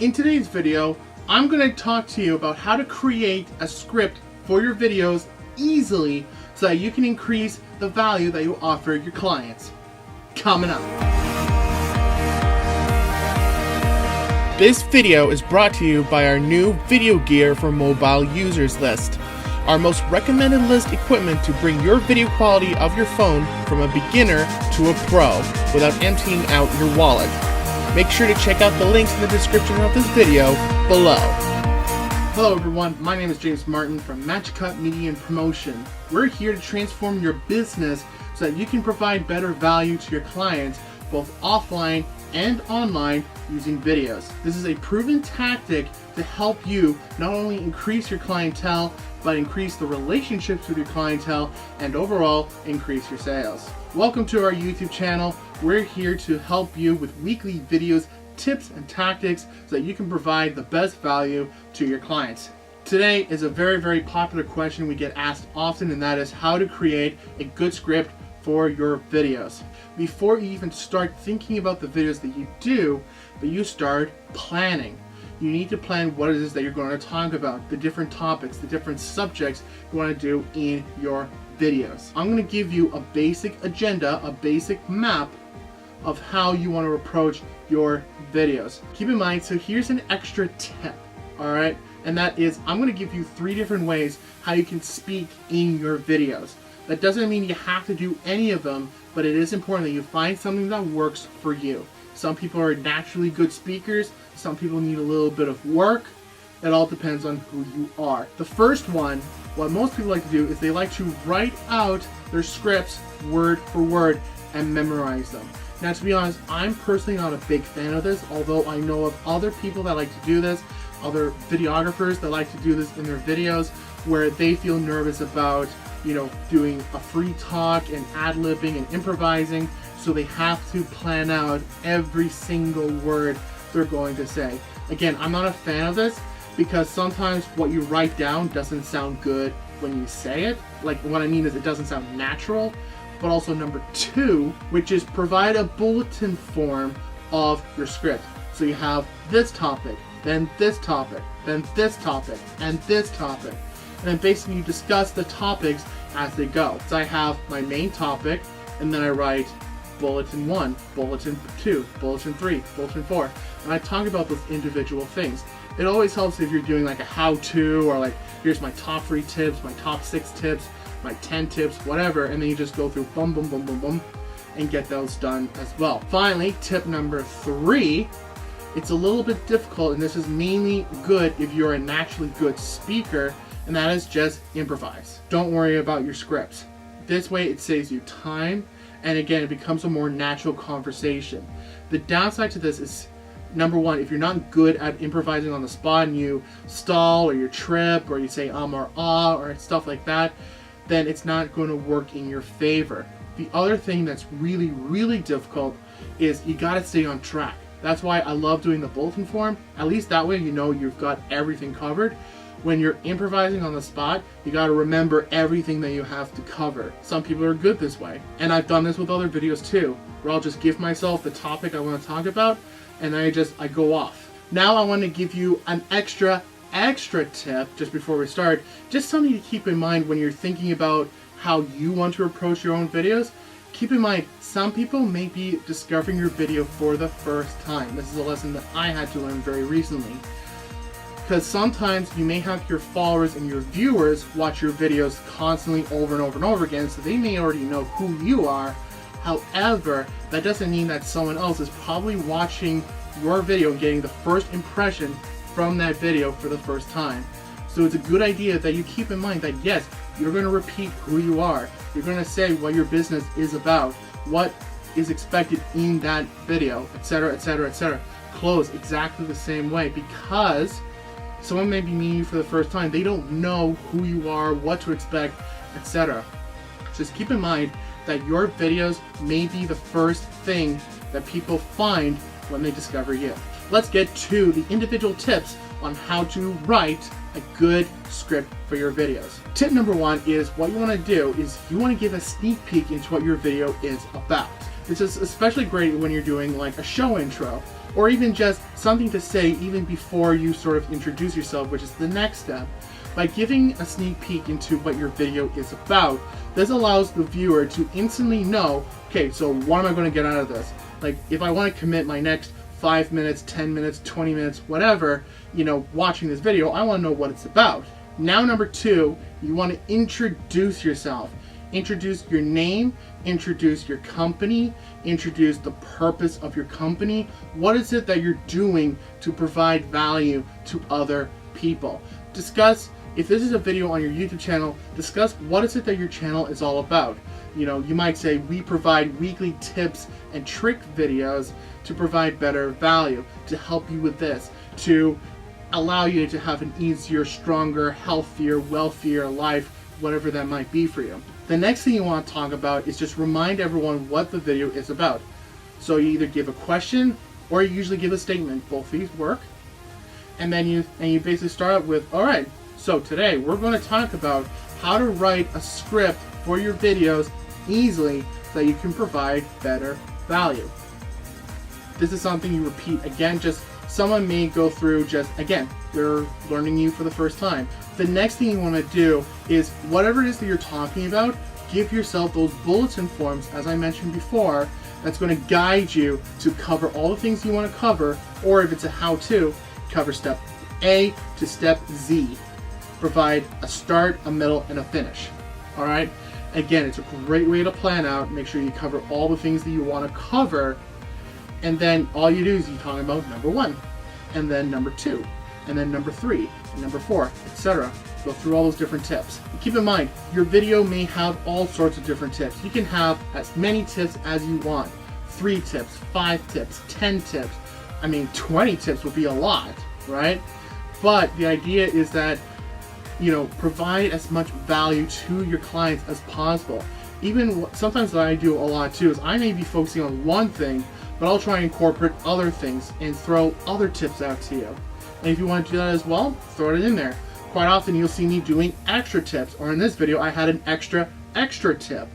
In today's video, I'm going to talk to you about how to create a script for your videos easily so that you can increase the value that you offer your clients. Coming up. This video is brought to you by our new video gear for mobile users list. Our most recommended list equipment to bring your video quality of your phone from a beginner to a pro without emptying out your wallet. Make sure to check out the links in the description of this video below. Hello everyone, my name is James Martin from Cut Media and Promotion. We're here to transform your business so that you can provide better value to your clients both offline and online using videos. This is a proven tactic to help you not only increase your clientele, but increase the relationships with your clientele and overall increase your sales. Welcome to our YouTube channel. We're here to help you with weekly videos, tips and tactics so that you can provide the best value to your clients. Today is a very popular question we get asked often, and that is how to create a good script for your videos. Before you even start thinking about the videos that you do, but you start planning. You need to plan what it is that you're going to talk about, the different topics, the different subjects you want to do in your videos. I'm going to give you a basic agenda, a basic map of how you want to approach your videos. Keep in mind, so here's an extra tip, alright? And that is, I'm going to give you 3 different ways how you can speak in your videos. That doesn't mean you have to do any of them, but it is important that you find something that works for you. Some people are naturally good speakers, some people need a little bit of work. It all depends on who you are. The first one, what most people like to do is they like to write out their scripts word for word and memorize them. Now, to be honest, I'm personally not a big fan of this, although I know of other people that like to do this, other videographers that like to do this in their videos, where they feel nervous about, doing a free talk and ad-libbing and improvising, so they have to plan out every single word they're going to say. Again, I'm not a fan of this because sometimes what you write down doesn't sound good when you say it. Like, what I mean is it doesn't sound natural. But also number 2, which is provide a bulletin form of your script. So you have this topic, then this topic, then this topic, and this topic. And then basically you discuss the topics as they go. So I have my main topic, and then I write bulletin 1, bulletin 2, bulletin 3, bulletin 4. And I talk about those individual things. It always helps if you're doing like a how-to, or like, here's my top 3 tips, my top 6 tips, my 10 tips, whatever, and then you just go through boom, and get those done as well. Finally, tip number 3, it's a little bit difficult, and this is mainly good if you're a naturally good speaker, and that is just improvise. Don't worry about your scripts. This way it saves you time, and again, it becomes a more natural conversation. The downside to this is, number 1, if you're not good at improvising on the spot and you stall or you trip or you say or ah or stuff like that, then it's not going to work in your favor. The other thing that's really difficult is you got to stay on track. That's why I love doing the bulletin form. At least that way you know you've got everything covered. When you're improvising on the spot, you got to remember everything that you have to cover. Some people are good this way. And I've done this with other videos too, where I'll just give myself the topic I want to talk about, and then I go off. Now I want to give you an extra tip just before we start, just something to keep in mind when you're thinking about how you want to approach your own videos. Keep in mind, some people may be discovering your video for the first time. This is a lesson that I had to learn very recently. Because sometimes you may have your followers and your viewers watch your videos constantly over and over again, so they may already know who you are. However, that doesn't mean that someone else is probably watching your video and getting the first impression from that video for the first time. So it's a good idea that you keep in mind that yes, you're going to repeat who you are. You're going to say what your business is about, what is expected in that video, etc, etc. Close exactly the same way, because someone may be meeting you for the first time. They don't know who you are, what to expect, etc. Just keep in mind that your videos may be the first thing that people find when they discover you. Let's get to the individual tips on how to write a good script for your videos. Tip number 1 is what you want to do is you want to give a sneak peek into what your video is about. This is especially great when you're doing like a show intro. or even just something to say even before you sort of introduce yourself, which is the next step. By giving a sneak peek into what your video is about, this allows the viewer to instantly know, okay, so what am I going to get out of this? Like, if I want to commit my next 5 minutes, 10 minutes, 20 minutes, whatever, watching this video, I want to know what it's about. Now, number 2, you want to introduce yourself. Introduce your name, introduce your company, introduce the purpose of your company. What is it that you're doing to provide value to other people? Discuss, if this is a video on your YouTube channel, discuss what is it that your channel is all about. You might say, we provide weekly tips and trick videos to provide better value, to help you with this, to allow you to have an easier, stronger, healthier, wealthier life, whatever that might be for you. The next thing you want to talk about is just remind everyone what the video is about. So you either give a question or you usually give a statement. Both these work. And then you basically start out with, all right, so today we're going to talk about how to write a script for your videos easily so that you can provide better value. This is something you repeat again, just someone may go through again, they're learning you for the first time. The next thing you want to do is whatever it is that you're talking about, give yourself those bulletin forms, as I mentioned before, that's going to guide you to cover all the things you want to cover, or if it's a how-to, cover step A to step Z. Provide a start, a middle, and a finish. All right? Again, it's a great way to plan out. Make sure you cover all the things that you want to cover, and then all you do is you talk about number 1, and then number 2, and then number 3, and number 4, etc. Go through all those different tips. And keep in mind, your video may have all sorts of different tips. You can have as many tips as you want. 3 tips, 5 tips, 10 tips. 20 tips would be a lot, right? But the idea is that, provide as much value to your clients as possible. Even sometimes what I do a lot too is I may be focusing on one thing, but I'll try and incorporate other things and throw other tips out to you. And if you want to do that as well, throw it in there. Quite often you'll see me doing extra tips, or in this video I had an extra tip,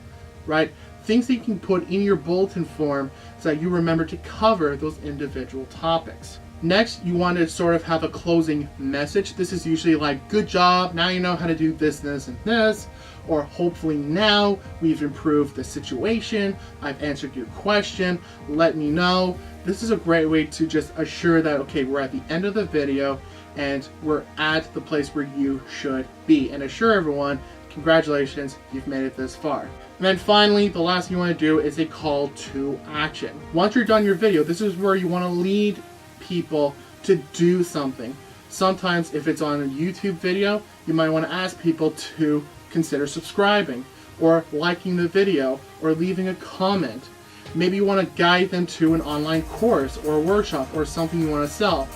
right? Things that you can put in your bulletin form so that you remember to cover those individual topics. Next, you want to sort of have a closing message. This is usually like, good job, now you know how to do this, and this, or hopefully now we've improved the situation, I've answered your question, let me know. This is a great way to just assure that, okay, we're at the end of the video and we're at the place where you should be, and assure everyone, congratulations, you've made it this far. And then finally, the last thing you want to do is a call to action. Once you're done your video, this is where you want to lead people to do something. Sometimes if it's on a YouTube video, you might want to ask people to consider subscribing or liking the video or leaving a comment. Maybe you want to guide them to an online course or a workshop or something you want to sell.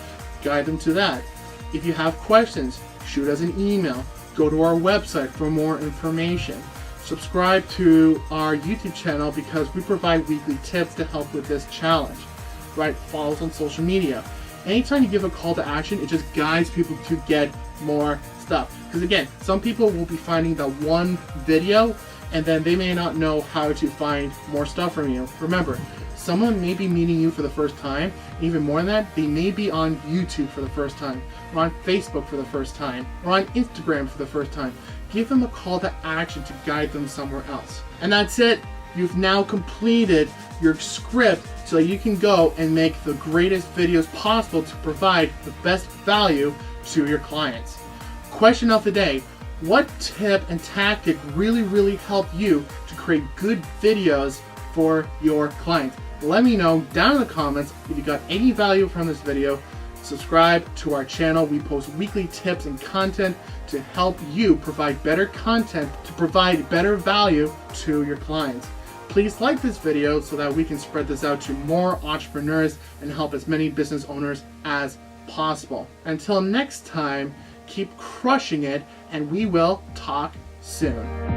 Guide them to that. If you have questions, shoot us an email. Go to our website for more information. Subscribe to our YouTube channel because we provide weekly tips to help with this challenge. Right? Follow us on social media. Anytime you give a call to action, it just guides people to get more stuff. Because again, some people will be finding that one video and then they may not know how to find more stuff from you. Remember, someone may be meeting you for the first time. Even more than that, they may be on YouTube for the first time, or on Facebook for the first time, or on Instagram for the first time. Give them a call to action to guide them somewhere else. And that's it. You've now completed your script so you can go and make the greatest videos possible to provide the best value to your clients. Question of the day: what tip and tactic really helped you to create good videos for your clients? Let me know down in the comments if you got any value from this video. Subscribe to our channel. We post weekly tips and content to help you provide better content to provide better value to your clients. Please like this video so that we can spread this out to more entrepreneurs and help as many business owners as possible. Until next time, keep crushing it, and we will talk soon.